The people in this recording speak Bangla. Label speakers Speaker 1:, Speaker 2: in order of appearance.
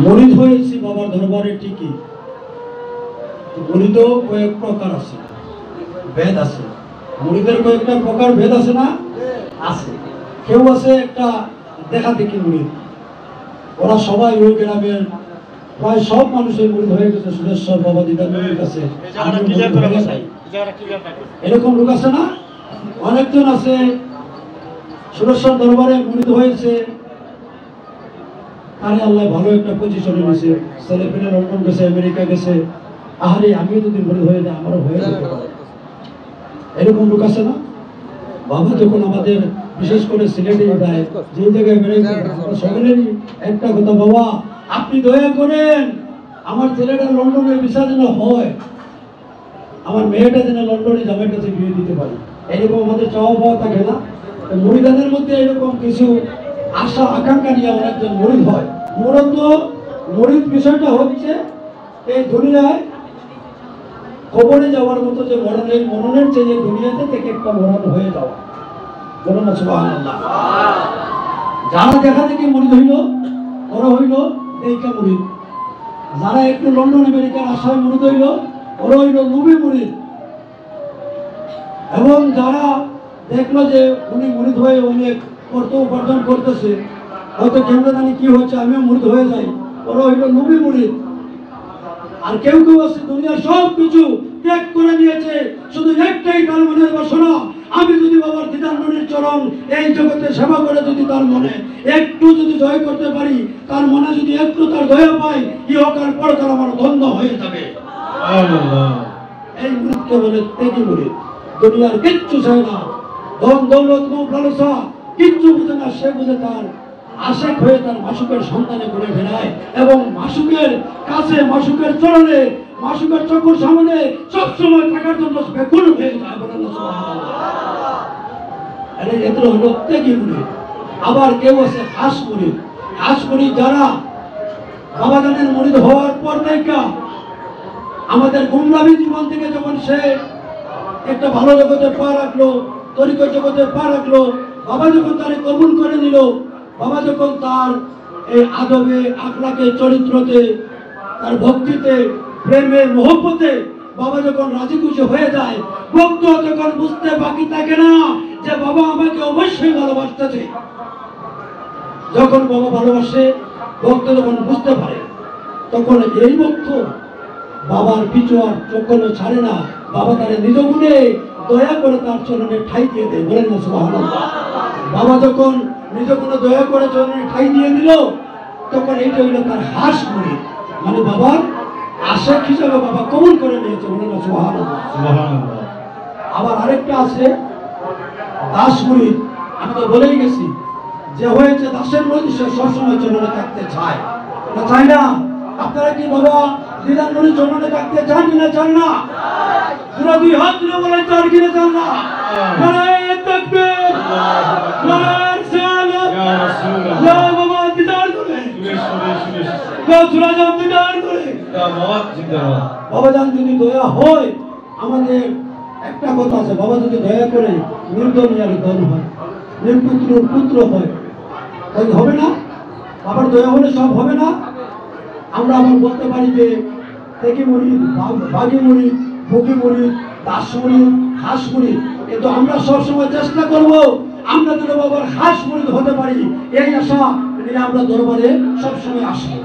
Speaker 1: মুরিদ হয়েছি বাবার দরবারে ঠিকই, মুরিদও কয়েক প্রকার আছে, ভেদ আছে। মুরিদের কয়েকটা প্রকার ভেদ আছে না? আছে। কেউ আছে একটা দেখা দেখি মুরিদ, ওরা সবাই ওই গ্রামের প্রায় সব মানুষের মুরিদ হয়ে গেছে সুরেশ্বর বাবা দিদার কাছে। এরকম লোক আছে না? অনেকজন আছে সুরেশ্বর দরবারে মুরিদ হয়েছে, আরে আল্লাহ ভালো একটা পজিশনে নিয়েছে, ছেলে পেলে লন্ডন গেছে, আমেরিকা গেছে, আরে আমিও যদি মুরিদ হয়ে যায় আমারও হয়ে যেতে পারে। এরকম লোক আছে না? বাবা যখন আমাদের বিশেষ করে সিলেটে যায়, যে জায়গায় বেড়াইতে সকলেরই একটা কথা, বাবা আপনি দয়া করেন আমার ছেলেটা লন্ডনের ভিসা যেন হয়, আমার মেয়েটা যেন লন্ডনে জামাইয়ের কাছে বিয়ে দিতে পারে। এরকম আমাদের চাওয়া পাওয়া থাকে না? মুরিদানের মধ্যে এরকম কিছু আশা আকাঙ্ক্ষা নিয়ে অনেকজন মুরিদ হয়। মূলত মুরিদ বিষয়টা হচ্ছে এই দুনিয়ায় কবরে যাওয়ার মতো যে মরণের চেয়ে দুনিয়াতে থেকে একটা মরণ হয়ে যাওয়া। বলুন না সুবহানাল্লাহ। যারা দেখা দেখি মুরিদ হইল ওরা হইল এইকা মুরিদ, যারা একটু লন্ডন আমেরিকার আশায় মুরিদ হইল ওরা হইল লুবি মুরিদ, এবং যারা দেখলো যে উনি মুরিদ হয়ে অনেক অর্থ উপার্জন করতেছে, হয়তো কেমন জানি কি হচ্ছে আমিও মুরিদ হয়ে যাই, ওরা হইল লুবি মুরিদ। আর কেউ কেউ আছে দুনিয়ার সব কিছু ত্যাগ করে দিয়েছে, শুধু একটাই তার মনের বাসনা, আমি যদি বাবার দিদার নূরের চরণ এই জগতে সেবা করে যদি তার মনে একটু যদি জয় করতে পারি, তার মনে যদি একটু তার দয়া পাই, ইহকাল পরকাল আমার ধন্য হয়ে যাবে। এই মুরিদকে বলে ত্যাগী মুরিদ। দুনিয়ার কিচ্ছু চায় না, ধন দৌলত মুখ লালসা কিচ্ছু বুঝে না, সে বুঝে তার আশেক হয়ে তার মাসুকের সন্তানে ঘুরে বেড়ায়, এবং মাসুকের কাছে মাসুকের চরণে মাসুকের চোখের সামনে সবসময় থাকার জন্য ব্যাকুল হয়ে যায়। বলেন না সুবহানাল্লাহ। এত হলো ত্যাগী মুরিদ। আবার কেউ আছে খাস মুরিদ। খাস মুরিদ যারা বাবা জানের মুরিদ হওয়ার পর থেকে আমাদের গুমরাহি জীবন থেকে যখন সে একটা ভালো জগতে পা রাখলো, তরিকত জগতে পা রাখলো, বাবা যখন তারে কবুল করে নিল, বাবা যখন তার এই আদবে আখলাকে চরিত্রতে তার ভক্তিতে প্রেমে মোহব্বতে বাবা যখন রাজি খুশি হয়ে যায়, ভক্ত যখন বুঝতে বাকি থাকে না যে বাবা আমাকে অবশ্যই ভালোবাসতেছে। যখন বাবা ভালোবাসে, ভক্ত যখন বুঝতে পারে, তখন এই ভক্ত বাবার পিছু আর চোখগুলো ছাড়ে না, বাবা তারে নিজ গুণে দয়া করে তার চরণে ঠাই দিয়ে দেয়। বলেন না সুবহানাল্লাহ। বাবা যখন নিজ গুণে দয়া করে চরণে ঠাই দিয়ে দিল, তখন এইটা হইল তার হাস মুরিদ, মানে বাবার আশেক হিসাবে বাবা কবুল করে নিয়েছে। বলেন না সুবহানাল্লাহ। আবার আরেকটা আছে দাস মুরিদ। আমি তো বলেই গেছি যে হয়েছে দাসের মুরিদ, সে সবসময় চরণে থাকতে চায় না, চায় না? আপনারা কি বাবা দিদার নূরের চরণে থাকতে চান কিনা চান না? পুরো দুই হাত তুলে বলেন চান কিনা চান না? নারায়ে তাকবীর, নারায়ে রিসালাত, ইয়া বাবা দিদার নূরে, ইয়া সুরাজান দিদার নূরে, জিন্দাবাদ জিন্দাবাদ। বাবা জান যদি দয়া হয়, আমাদের একটা কথা আছে, বাবা যদি দয়া করে নির্দনিয়ার দন হয়, নির্পুত্রর পুত্র হয়, তাই হবে না? বাবার দয়া হলে সব হবে না? আমরা আবার বলতে পারি যে ত্যাগী মুরিদ, বাগী মুরিদ, ভোগী মুরিদ, দাস মুরিদ, খাস মুরিদ, কিন্তু আমরা সবসময় চেষ্টা করব আমরা যেন বাবার খাস মুরিদ হতে পারি, এই আশা নিয়ে আমরা দরবারে সবসময় আসবো।